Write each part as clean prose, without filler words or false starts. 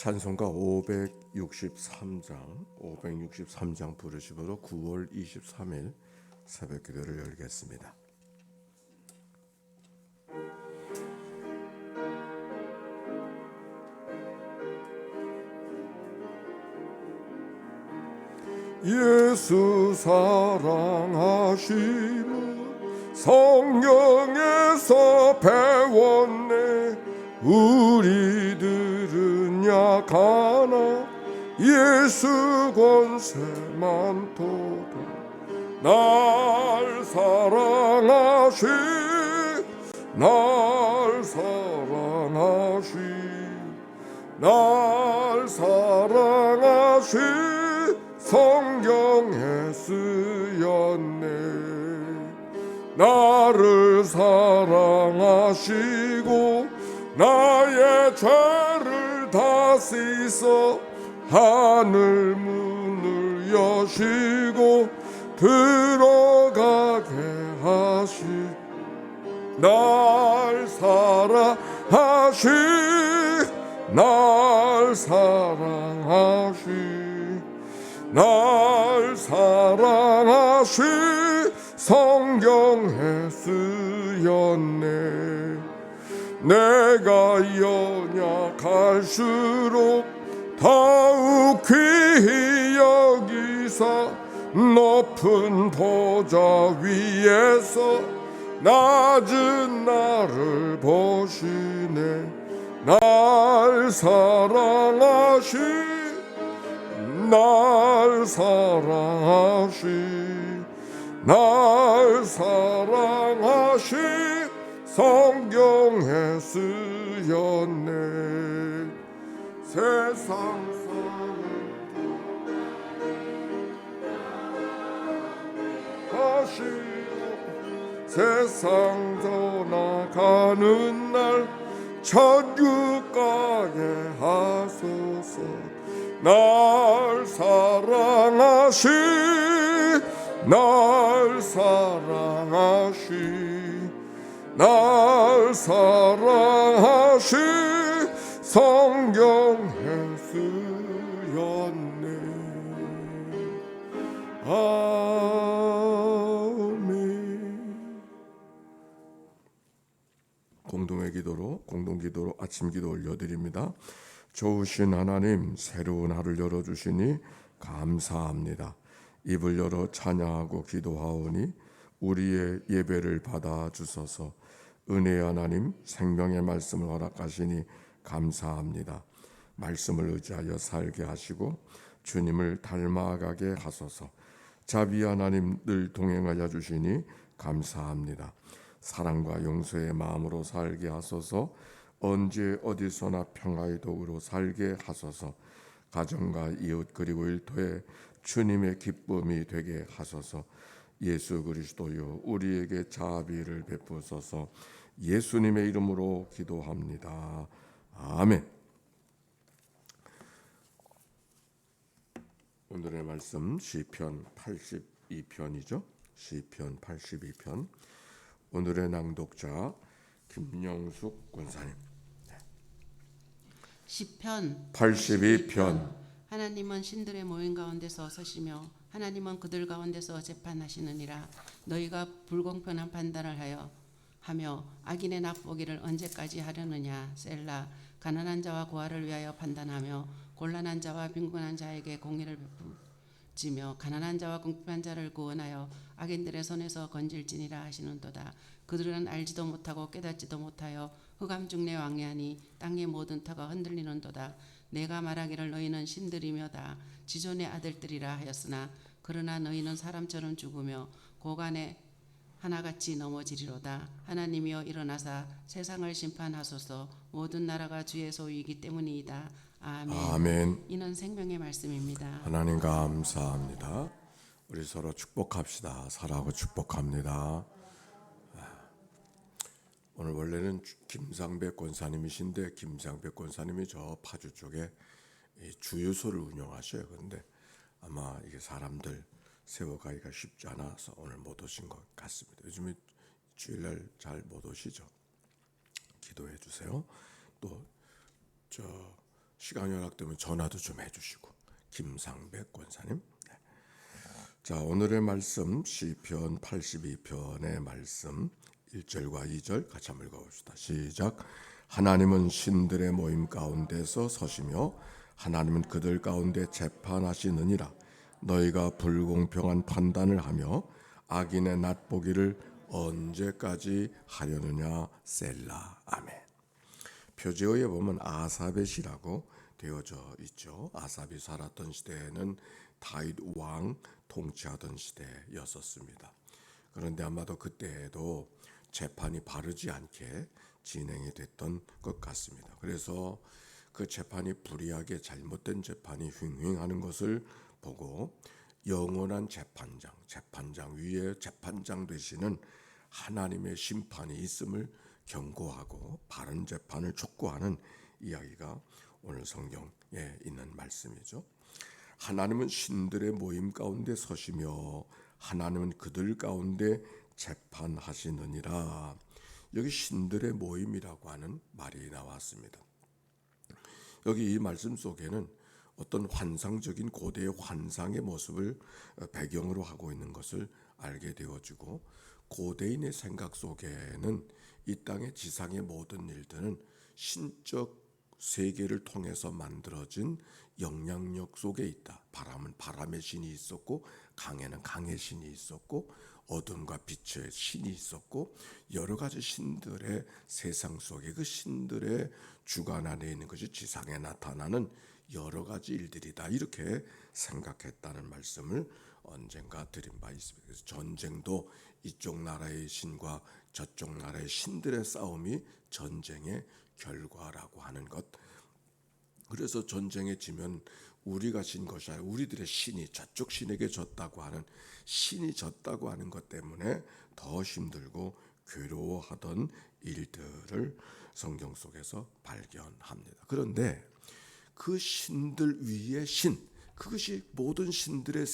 찬송가 563장 부르심으로 9월 23일 새벽 기도를 열겠습니다. 예수 사랑하심을 성경에서 배웠네. 우리들은 약하나 예수 권세 많도다. 날 사랑하시 날 사랑하시 날 사랑하시 성경에 쓰였네. 나를 사랑하시고 나의 죄를 다시서 하늘 문을 여시고 들어가게 하시. 날 사랑하시 날 사랑하시 날 사랑하시 성경에 쓰였네. 내가 연약할수록 더욱 귀히 여기사 높은 보좌 위에서 낮은 나를 보시네. 날 사랑하시 날 사랑하시 날 사랑하시 성경에 쓰였네. 세상 사랑하시고 세상 떠나가는 날 천국 가게 하소서. 날 사랑하시 날 사랑하시 날 사랑하시 성경에 쓰였네. 아멘. 공동기도로 아침 기도 올려드립니다. 좋으신 하나님, 새로운 하루를 열어주시니 감사합니다. 입을 열어 찬양하고 기도하오니 우리의 예배를 받아주소서. 은혜의 하나님, 생명의 말씀을 허락하시니 감사합니다. 말씀을 의지하여 살게 하시고 주님을 닮아가게 하소서. 자비 하나님, 늘 동행하여 주시니 감사합니다. 사랑과 용서의 마음으로 살게 하소서. 언제 어디서나 평화의 도구로 살게 하소서. 가정과 이웃 그리고 일터에 주님의 기쁨이 되게 하소서. 예수 그리스도여, 우리에게 자비를 베푸소서. 예수님의 이름으로 기도합니다. 아멘. 오늘의 말씀 시편 82편이죠. 시편 82편. 오늘의 낭독자 김영숙 권사님. 시편 82편. 하나님은 신들의 모임 가운데서 서시며 하나님은 그들 가운데서 재판하시느니라. 너희가 불공평한 판단을 하며 악인의 납보기를 언제까지 하려느냐. 셀라. 가난한 자와 고아를 위하여 판단하며 곤란한 자와 빈곤한 자에게 공의를 베푸지며 가난한 자와 궁핍한 자를 구원하여 악인들의 손에서 건질지니라 하시는도다. 그들은 알지도 못하고 깨닫지도 못하여 흑암중내 왕래하니 땅의 모든 터가 흔들리는도다. 내가 말하기를 너희는 신들이며다 지존의 아들들이라 하였으나 그러나 너희는 사람처럼 죽으며 고간에 하나같이 넘어지리로다. 하나님이여 일어나사 세상을 심판하소서. 모든 나라가 주의 소유이기 때문이다. 아멘. 아멘. 이는 생명의 말씀입니다. 하나님 감사합니다. 우리 서로 축복합시다. 사랑하고 축복합니다. 오늘 원래는 김상백 권사님이신데 김상백 권사님이 저 파주 쪽에 주유소를 운영하셔요. 그런데 아마 이게 사람들 세워가기가 쉽지 않아서 오늘 못 오신 것 같습니다. 요즘에 주일날 잘 못 오시죠? 기도해 주세요. 또 저 시간이 허락되면 전화도 좀 해주시고. 김상백 권사님. 자, 오늘의 말씀 시편 82편의 말씀 1절과 2절 같이 한번 읽어봅시다. 시작. 하나님은 신들의 모임 가운데서 서시며 하나님은 그들 가운데 재판하시느니라. 너희가 불공평한 판단을 하며 악인의 낫보기를 언제까지 하려느냐. 셀라. 아멘. 표제어에 보면 아사벳이라고 되어져 있죠. 아삽이 살았던 시대에는 다윗 왕 통치하던 시대였었습니다. 그런데 아마도 그때에도 재판이 바르지 않게 진행이 됐던 것 같습니다. 그래서 그 재판이 불이하게 잘못된 재판이 횡행하는 것을 보고 영원한 재판장 위에 재판장 되시는 하나님의 심판이 있음을 경고하고 바른 재판을 촉구하는 이야기가 오늘 성경에 있는 말씀이죠. 하나님은 신들의 모임 가운데 서시며 하나님은 그들 가운데 재판하시느니라. 여기 신들의 모임이라고 하는 말이 나왔습니다. 여기 이 말씀 속에는 어떤 환상적인 고대의 환상의 모습을 배경으로 하고 있는 것을 알게 되어지고, 고대인의 생각 속에는 이 땅의 지상의 모든 일들은 신적 세계를 통해서 만들어진 영향력 속에 있다. 바람은 바람의 신이 있었고, 강에는 강의 신이 있었고, 어둠과 빛의 신이 있었고, 여러 가지 신들의 세상 속에 그 신들의 주관 안에 있는 것이 지상에 나타나는 여러 가지 일들이다. 이렇게 생각했다는 말씀을 언젠가 드린 바 있습니다. 그래서 전쟁도 이쪽 나라의 신과 저쪽 나라의 신들의 싸움이 전쟁의 결과라고 하는 것. 그래서 전쟁에 지면 우리가 진 것이 아니라 우리들의 신이 저쪽 신에게 졌다고 하는, 신이 졌다고 하는 것 때문에 더 힘들고 괴로워하던 일들을 성경 속에서 발견합니다. 그런데 그 신들 위에 신, 그것이 모든 신들의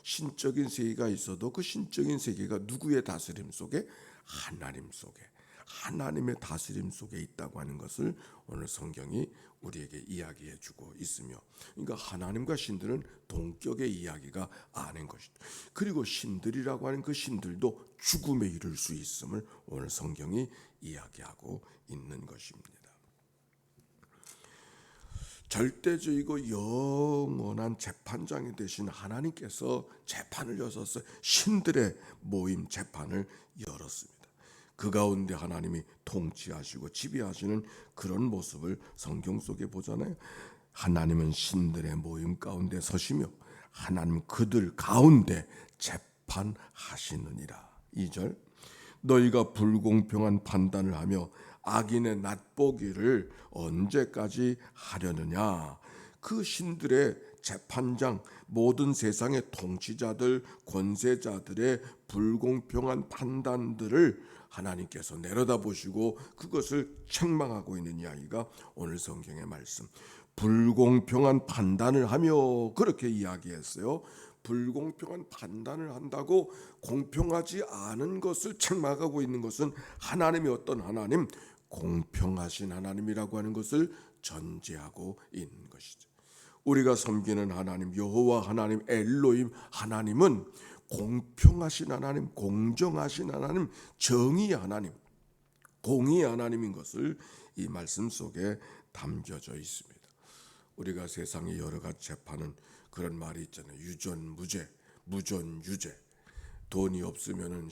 신적인 세계가 있어도 그 신적인 세계가 누구의 다스림 속에? 하나님 속에, 하나님의 다스림 속에 있다고 하는 것을 오늘 성경이 우리에게 이야기해 주고 있으며, 그러니까 하나님과 신들은 동격의 이야기가 아닌 것이다. 그리고 신들이라고 하는 그 신들도 죽음에 이를 수 있음을 오늘 성경이 이야기하고 있는 것입니다. 절대적이고 영원한 재판장이 되신 하나님께서 재판을 여셔서 신들의 모임 재판을 열었습니다. 그 가운데 하나님이 통치하시고 지배하시는 그런 모습을 성경 속에 보잖아요. 하나님은 신들의 모임 가운데 서시며 하나님 그들 가운데 재판하시느니라. 2절. 너희가 불공평한 판단을 하며 악인의 낫보기를 언제까지 하려느냐. 그 신들의 재판장, 모든 세상의 통치자들, 권세자들의 불공평한 판단들을 하나님께서 내려다보시고 그것을 책망하고 있는 이야기가 오늘 성경의 말씀. 불공평한 판단을 하며 그렇게 이야기했어요. 불공평한 판단을 한다고 공평하지 않은 것을 책망하고 있는 것은 하나님이 어떤 하나님? 공평하신 하나님이라고 하는 것을 전제하고 있는 것이죠. 우리가 섬기는 하나님 여호와 하나님 엘로힘 하나님은 공평하신 하나님, 공정하신 하나님, 정의의 하나님, 공의의 하나님인 것을 이 말씀 속에 담겨져 있습니다. 우리가 세상의 여러 가지 재판은 그런 말이 있잖아요. 유전무죄, 무전유죄. 돈이 없으면은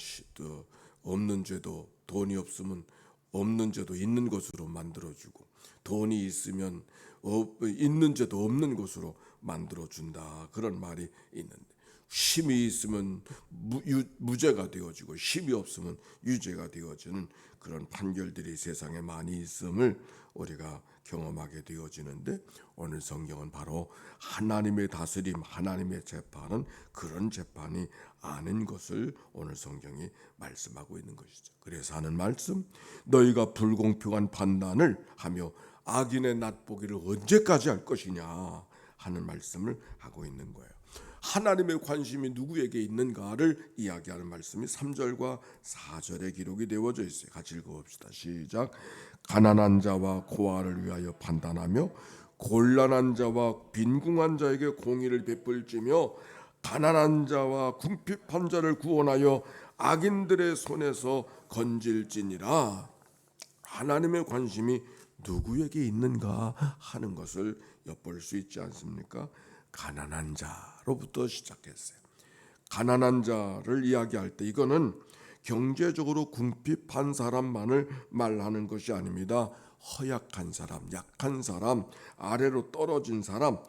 없는 죄도, 돈이 없으면 없는 죄도 있는 것으로 만들어주고, 돈이 있으면 있는 죄도 없는 것으로 만들어준다. 그런 말이 있는데, 힘이 있으면 무죄가 되어지고 힘이 없으면 유죄가 되어지는 그런 판결들이 세상에 많이 있음을 우리가 경험하게 되어지는데, 오늘 성경은 바로 하나님의 다스림, 하나님의 재판은 그런 재판이 아닌 것을 오늘 성경이 말씀하고 있는 것이죠. 그래서 하는 말씀, 너희가 불공평한 판단을 하며 악인의 낫보기를 언제까지 할 것이냐 하는 말씀을 하고 있는 거예요. 하나님의 관심이 누구에게 있는가를 이야기하는 말씀이 3절과 4절에 기록이 되어져 있어요. 같이 읽어봅시다. 시작. 가난한 자와 고아를 위하여 판단하며 곤란한 자와 빈궁한 자에게 공의를 베풀지며 가난한 자와 궁핍한 자를 구원하여 악인들의 손에서 건질지니라. 하나님의 관심이 누구에게 있는가 하는 것을 엿볼 수 있지 않습니까? 가난한 자로부터 시작했어요. 가난한 자를 이야기할 때 이거는 경제적으로 궁핍한 사람만을 말하는 것이 아닙니다. 허약한 사람, 약한 사람, 아래로 떨어진 사람,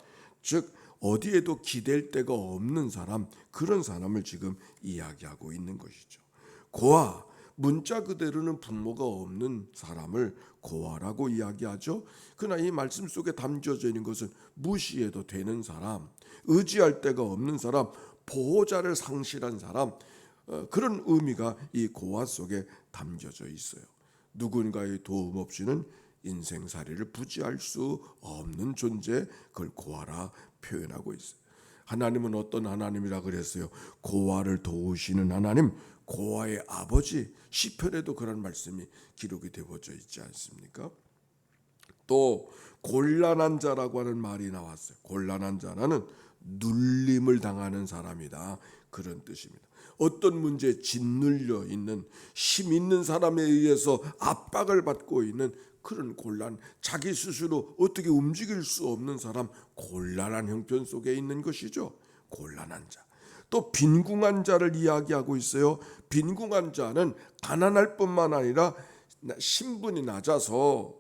즉 어디에도 기댈 데가 없는 사람, 그런 사람을 지금 이야기하고 있는 것이죠. 고아, 문자 그대로는 부모가 없는 사람을 고아라고 이야기하죠. 그러나 이 말씀 속에 담겨져 있는 것은 무시해도 되는 사람, 의지할 데가 없는 사람, 보호자를 상실한 사람, 그런 의미가 이 고아 속에 담겨져 있어요. 누군가의 도움 없이는 인생살이를 부지할 수 없는 존재, 그걸 고아라 표현하고 있어요. 하나님은 어떤 하나님이라 그랬어요? 고아를 도우시는 하나님, 고아의 아버지. 시편에도 그런 말씀이 기록이 되어져 있지 않습니까? 또 곤란한 자라고 하는 말이 나왔어요. 곤란한 자라는 눌림을 당하는 사람이다, 그런 뜻입니다. 어떤 문제에 짓눌려 있는, 힘 있는 사람에 의해서 압박을 받고 있는 그런 곤란, 자기 스스로 어떻게 움직일 수 없는 사람, 곤란한 형편 속에 있는 것이죠. 곤란한 자. 또 빈궁한 자를 이야기하고 있어요. 빈궁한 자는 가난할 뿐만 아니라 신분이 낮아서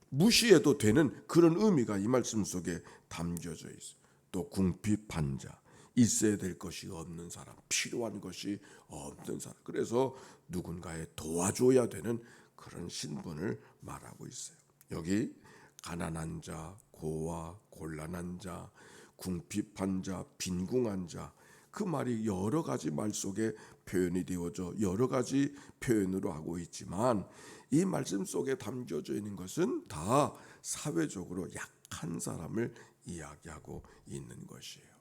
무시해도 되는 그런 의미가 이 말씀 속에 담겨져 있어요. 또 궁핍한 자, 있어야 될 것이 없는 사람, 필요한 것이 없는 사람, 그래서 누군가에 도와줘야 되는 그런 신분을 말하고 있어요. 여기 가난한 자, 고아, 곤란한 자, 궁핍한 자, 빈궁한 자, 그 말이 여러 가지 말 속에 표현이 되어져 여러 가지 표현으로 하고 있지만 이 말씀 속에 담겨져 있는 것은 다 사회적으로 약한 사람을 이야기하고 있는 것이에요.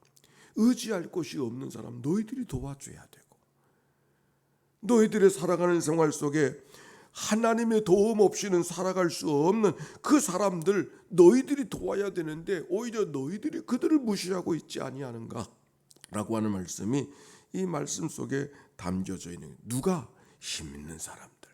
의지할 곳이 없는 사람, 너희들이 도와줘야 되고, 너희들의 살아가는 생활 속에 하나님의 도움 없이는 살아갈 수 없는 그 사람들, 너희들이 도와야 되는데 오히려 너희들이 그들을 무시하고 있지 아니하는가 라고 하는 말씀이 이 말씀 속에 담겨져 있는, 누가? 힘 있는 사람들,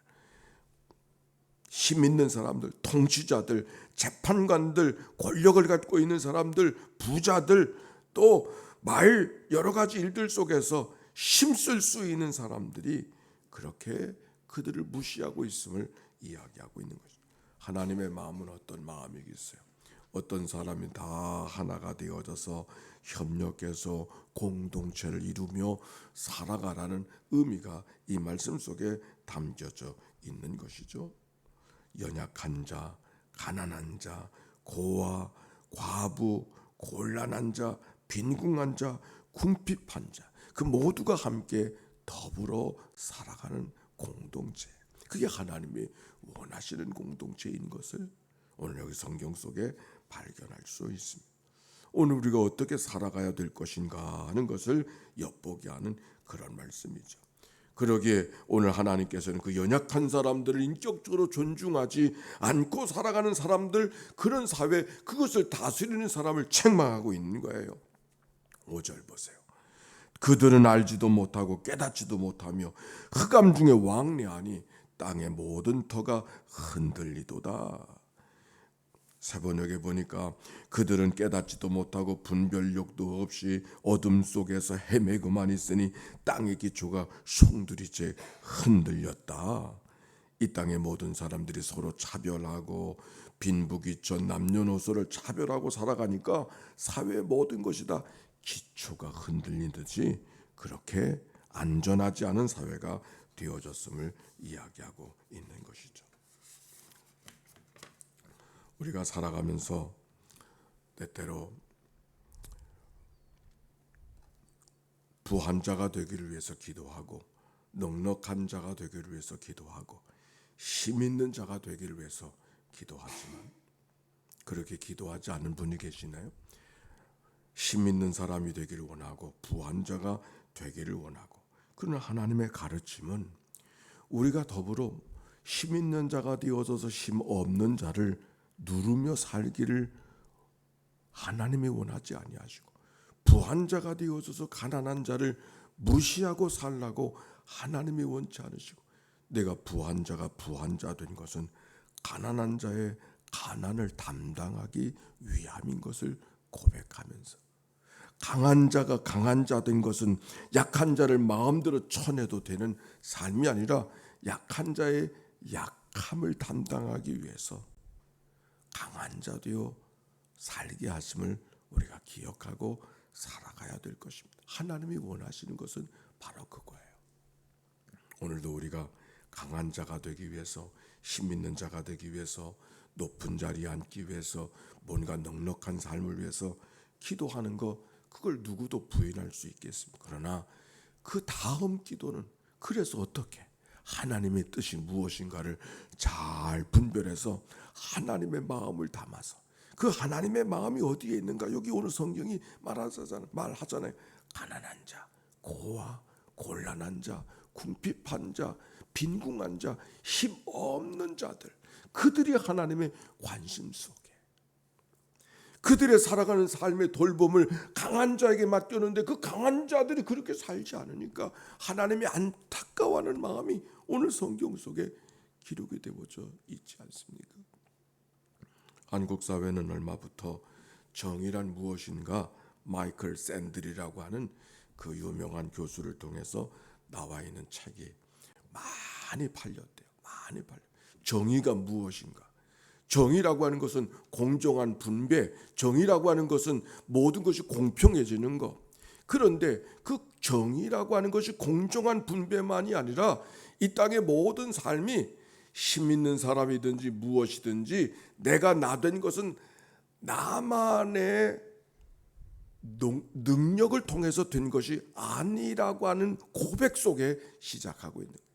힘 있는 사람들, 통치자들, 재판관들, 권력을 갖고 있는 사람들, 부자들, 또 말 여러 가지 일들 속에서 힘쓸 수 있는 사람들이 그렇게 그들을 무시하고 있음을 이야기하고 있는 것입니다. 하나님의 마음은 어떤 마음이겠어요? 어떤 사람이 다 하나가 되어져서 협력해서 공동체를 이루며 살아가라는 의미가 이 말씀 속에 담겨져 있는 것이죠. 연약한 자, 가난한 자, 고아, 과부, 곤란한 자, 빈궁한 자, 궁핍한 자, 그 모두가 함께 더불어 살아가는 공동체, 그게 하나님이 원하시는 공동체인 것을 오늘 여기 성경 속에 발견할 수 있습니다. 오늘 우리가 어떻게 살아가야 될 것인가 하는 것을 엿보게 하는 그런 말씀이죠. 그러기에 오늘 하나님께서는 그 연약한 사람들을 인격적으로 존중하지 않고 살아가는 사람들, 그런 사회, 그것을 다스리는 사람을 책망하고 있는 거예요. 5절 보세요. 그들은 알지도 못하고 깨닫지도 못하며 흑암 중에 왕래하니 땅의 모든 터가 흔들리도다. 세번역에 보니까 그들은 깨닫지도 못하고 분별력도 없이 어둠 속에서 헤매고만 있으니 땅의 기초가 송두리째 흔들렸다. 이 땅의 모든 사람들이 서로 차별하고 빈부귀천 남녀노소를 차별하고 살아가니까 사회의 모든 것이 다 기초가 흔들린 듯이 그렇게 안전하지 않은 사회가 되어졌음을 이야기하고 있는 것이죠. 우리가 살아가면서 때때로 부한 자가 되기를 위해서 기도하고, 넉넉한 자가 되기를 위해서 기도하고, 힘 있는 자가 되기를 위해서 기도하지만 그렇게 기도하지 않은 분이 계시나요? 힘 있는 사람이 되기를 원하고 부한 자가 되기를 원하고, 그러나 하나님의 가르침은 우리가 더불어 힘 있는 자가 되어져서 힘 없는 자를 누르며 살기를 하나님이 원하지 아니하시고, 부한자가 되어져서 가난한 자를 무시하고 살라고 하나님이 원치 않으시고, 내가 부한자가 부한자 된 것은 가난한 자의 가난을 담당하기 위함인 것을 고백하면서, 강한 자가 강한 자 된 것은 약한 자를 마음대로 쳐내도 되는 삶이 아니라 약한 자의 약함을 담당하기 위해서 강한 자 되어 살게 하심을 우리가 기억하고 살아가야 될 것입니다. 하나님이 원하시는 것은 바로 그거예요. 오늘도 우리가 강한 자가 되기 위해서, 힘 있는 자가 되기 위해서, 높은 자리에 앉기 위해서, 뭔가 넉넉한 삶을 위해서 기도하는 거, 그걸 누구도 부인할 수 있겠습니까? 그러나 그 다음 기도는, 그래서 어떻게 하나님의 뜻이 무엇인가를 잘 분별해서 하나님의 마음을 담아서, 그 하나님의 마음이 어디에 있는가? 여기 오늘 성경이 말하잖아요. 가난한 자, 고와 곤란한 자, 궁핍한 자, 빈궁한 자, 힘 없는 자들, 그들이 하나님의 관심 속에, 그들의 살아가는 삶의 돌봄을 강한 자에게 맡겼는데 그 강한 자들이 그렇게 살지 않으니까 하나님이 안타까워하는 마음이 오늘 성경 속에 기록이 되어져 있지 않습니까? 한국 사회는 얼마부터 정의란 무엇인가 마이클 샌들이라고 하는 그 유명한 교수를 통해서 나와 있는 책이 많이 팔렸대요. 많이 팔려. 정의가 무엇인가? 정의라고 하는 것은 공정한 분배, 정의라고 하는 것은 모든 것이 공평해지는 것. 그런데 그 정의라고 하는 것이 공정한 분배만이 아니라 이 땅의 모든 삶이 힘 있는 사람이든지 무엇이든지 내가 나 된 것은 나만의 능력을 통해서 된 것이 아니라고 하는 고백 속에 시작하고 있는 거예요.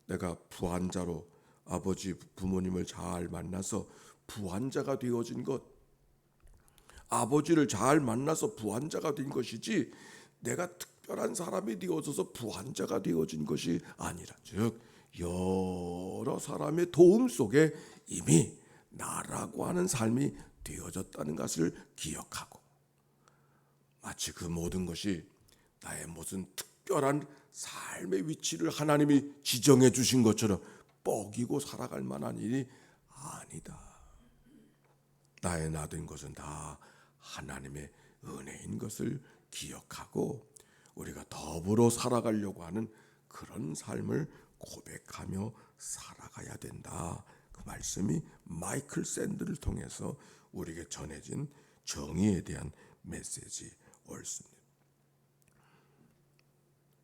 내가 부한자로 아버지 부모님을 잘 만나서 부한자가 되어진 것, 아버지를 잘 만나서 부한자가 된 것이지 내가 특별한 사람이 되어져서 부한자가 되어진 것이 아니라, 즉 여러 사람의 도움 속에 이미 나라고 하는 삶이 되어졌다는 것을 기억하고, 마치 그 모든 것이 나의 무슨 특별한 삶의 위치를 하나님이 지정해 주신 것처럼 뻐기고 살아갈 만한 일이 아니다. 나의 나 된 것은 다 하나님의 은혜인 것을 기억하고 우리가 더불어 살아가려고 하는 그런 삶을 고백하며 살아가야 된다. 그 말씀이 마이클 샌드를 통해서 우리에게 전해진 정의에 대한 메시지 옳습니다.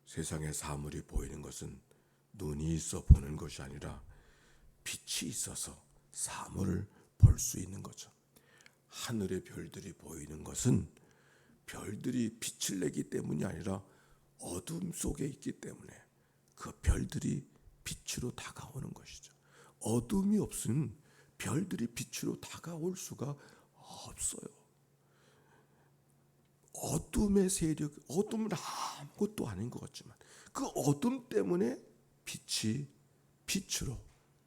세상의 사물이 보이는 것은 눈이 있어 보는 것이 아니라 빛이 있어서 사물을 볼 수 있는 거죠. 하늘의 별들이 보이는 것은 별들이 빛을 내기 때문이 아니라 어둠 속에 있기 때문에 그 별들이 빛으로 다가오는 것이죠. 어둠이 없으면 별들이 빛으로 다가올 수가 없어요. 어둠의 세력, 어둠은 아무것도 아닌 것 같지만 그 어둠 때문에 빛이 빛으로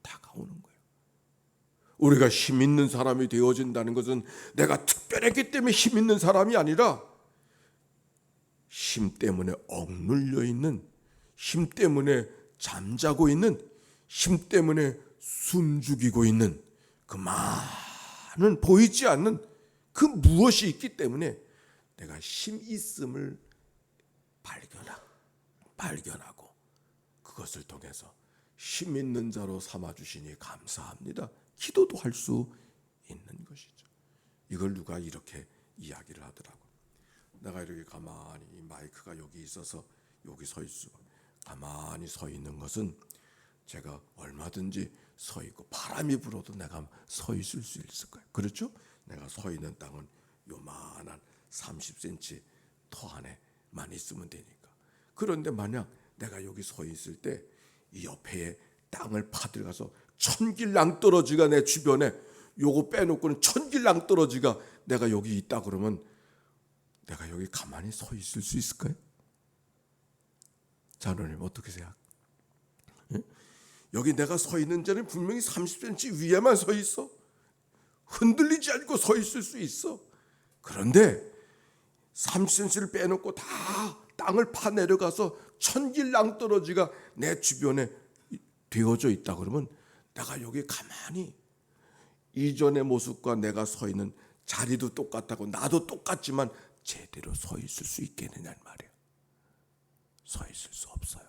다가오는 거예요. 우리가 힘 있는 사람이 되어진다는 것은 내가 특별했기 때문에 힘 있는 사람이 아니라 힘 때문에 억눌려 있는, 힘 때문에 잠자고 있는, 힘 때문에 숨죽이고 있는 그 많은 보이지 않는 그 무엇이 있기 때문에 내가 힘 있음을 발견하고 그것을 통해서 힘 있는 자로 삼아주시니 감사합니다. 기도도 할 수 있는 것이죠. 이걸 누가 이렇게 이야기를 하더라고. 내가 이렇게 가만히 이 마이크가 여기 있어서 여기 서 있어. 가만히 서 있는 것은 제가 얼마든지 서 있고 바람이 불어도 내가 서 있을 수 있을 거예요. 그렇죠? 내가 서 있는 땅은 요만한 30cm 터 안에만 있으면 되니까. 그런데 만약 내가 여기 서 있을 때 이 옆에 땅을 파들어가서 천길 낭떠러지가 내 주변에 요거 빼놓고는 천길 낭떠러지가 내가 여기 있다 그러면 내가 여기 가만히 서 있을 수 있을까요? 자녀님 어떻게 생각? 예? 여기 내가 서 있는 자는 분명히 30cm 위에만 서 있어. 흔들리지 않고 서 있을 수 있어. 그런데 30cm를 빼놓고 다 땅을 파 내려가서 천길랑 떨어지가 내 주변에 되어져 있다 그러면 내가 여기 가만히 이전의 모습과 내가 서 있는 자리도 똑같다고 나도 똑같지만 제대로 서 있을 수 있겠느냐는 말이에요. 서 있을 수 없어요.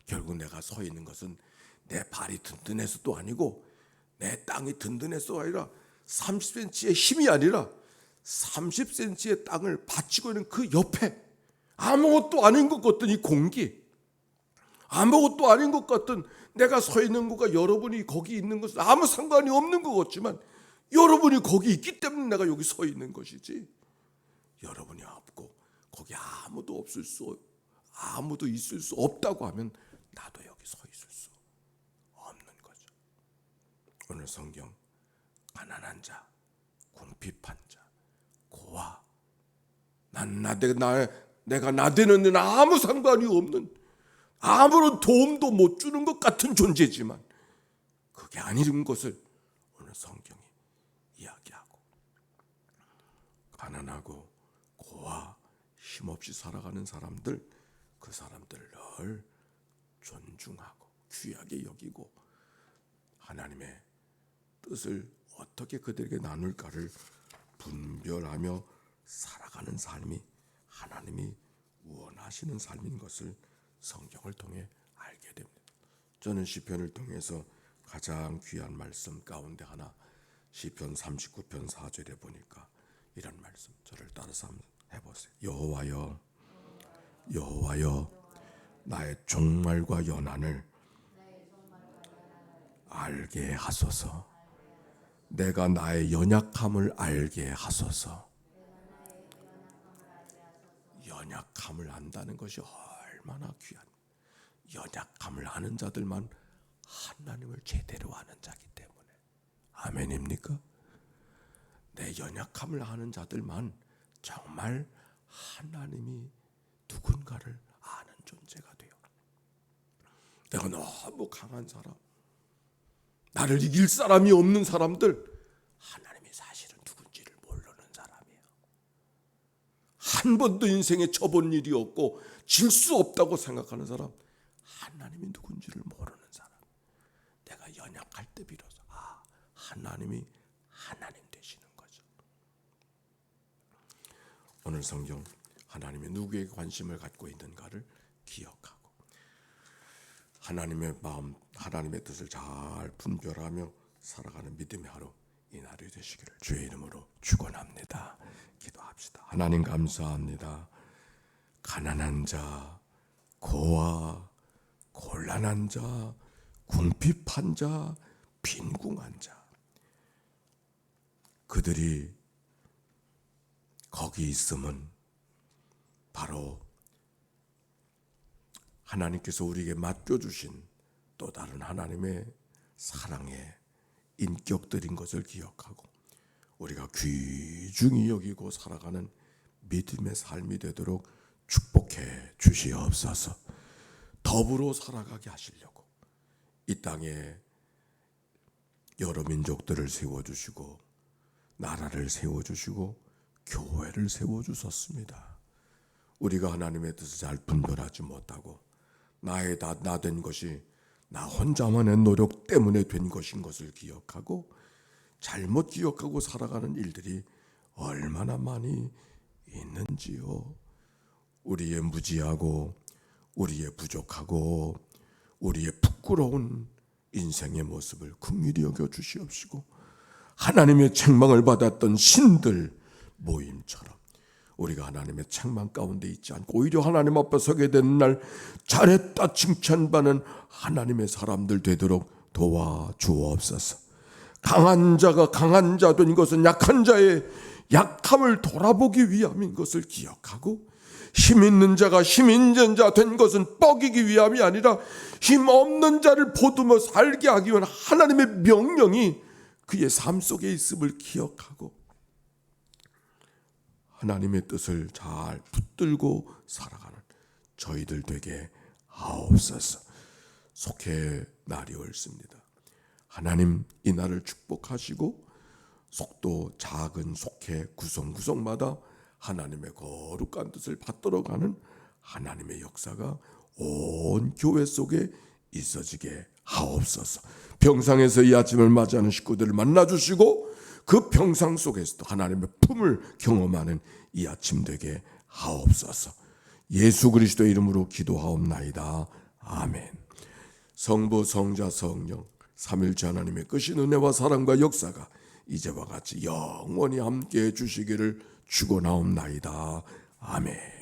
결국 내가 서 있는 것은 내 발이 든든해서도 아니고 내 땅이 든든해서도 아니라 30cm의 힘이 아니라 30cm의 땅을 받치고 있는 그 옆에 아무것도 아닌 것 같던 이 공기, 아무것도 아닌 것 같던 내가 서 있는 것과 여러분이 거기 있는 것은 아무 상관이 없는 것 같지만 여러분이 거기 있기 때문에 내가 여기 서 있는 것이지, 여러분이 없고 거기 아무도 있을 수 없다고 하면 나도 여기 서 있을 수 없는 거죠. 오늘 성경 가난한 자, 궁핍한 자, 고아, 내가 나대는 데는 아무 상관이 없는, 아무런 도움도 못 주는 것 같은 존재지만 그게 아닌 것을 오늘 성경이 이야기하고, 가난하고 고아 힘없이 살아가는 사람들, 그 사람들을 늘 존중하고 귀하게 여기고 하나님의 뜻을 어떻게 그들에게 나눌까를 분별하며 살아가는 삶이 하나님이 원하시는 삶인 것을 성경을 통해 알게 됩니다. 저는 시편을 통해서 가장 귀한 말씀 가운데 하나, 시편 39편 4절에 보니까 이런 말씀, 저를 따라서 한번 해보세요. 여호와여, 여호와여, 나의 종말과 연한을 알게 하소서. 내가 나의 연약함을 알게 하소서. 연약함을 안다는 것이 얼마나 귀한, 연약함을 아는 자들만 하나님을 제대로 아는 자기 때문에. 아멘입니까? 내 연약함을 아는 자들만 정말 하나님이 누군가를 아는 존재가 돼요. 내가 너무 강한 사람, 나를 이길 사람이 없는 사람들, 하나님이 사실은 누군지를 모르는 사람이에요. 한 번도 인생에 쳐본 일이 없고 질 수 없다고 생각하는 사람, 하나님이 누군지를 모르는 사람. 내가 연약할 때 비로소 하나님이 하나님 되시는 거죠. 오늘 성경, 하나님이 누구에게 관심을 갖고 있는가를 기억하고 하나님의 마음, 하나님의 뜻을 잘 분별하며 살아가는 믿음의 하루, 이날이 되시기를 주의 이름으로 축원합니다. 기도합시다. 하나님 감사합니다. 가난한 자, 고아, 곤란한 자, 궁핍한 자, 빈궁한 자, 그들이 거기 있음은 바로 하나님께서 우리에게 맡겨주신 또 다른 하나님의 사랑의 인격들인 것을 기억하고 우리가 귀중히 여기고 살아가는 믿음의 삶이 되도록 축복해 주시옵소서. 더불어 살아가게 하시려고 이 땅에 여러 민족들을 세워주시고 나라를 세워주시고 교회를 세워주셨습니다. 우리가 하나님의 뜻을 잘 분별하지 못하고 나 된 것이 나 혼자만의 노력 때문에 된 것인 것을 기억하고 잘못 기억하고 살아가는 일들이 얼마나 많이 있는지요. 우리의 무지하고 우리의 부족하고 우리의 부끄러운 인생의 모습을 긍휼히 여겨 주시옵시고 하나님의 책망을 받았던 신들 모임처럼 우리가 하나님의 책망 가운데 있지 않고 오히려 하나님 앞에 서게 되는 날 잘했다 칭찬받는 하나님의 사람들 되도록 도와주옵소서. 강한 자가 강한 자 된 것은 약한 자의 약함을 돌아보기 위함인 것을 기억하고 힘 있는 자가 힘 있는 자 된 것은 뻐기기 위함이 아니라 힘 없는 자를 보듬어 살게 하기 위한 하나님의 명령이 그의 삶 속에 있음을 기억하고 하나님의 뜻을 잘 붙들고 살아가는 저희들 되게 하옵소서. 속해 날이 옳습니다. 하나님 이 날을 축복하시고 속도 작은 속해 구성구성마다 하나님의 거룩한 뜻을 받들어 가는 하나님의 역사가 온 교회 속에 있어지게 하옵소서. 평상에서 이 아침을 맞이하는 식구들을 만나주시고 그 평상 속에서도 하나님의 품을 경험하는 이 아침 되게 하옵소서. 예수 그리스도의 이름으로 기도하옵나이다. 아멘. 성부 성자 성령 삼일째 하나님의 크신 은혜와 사랑과 역사가 이제와 같이 영원히 함께해 주시기를 축원하옵나이다. 아멘.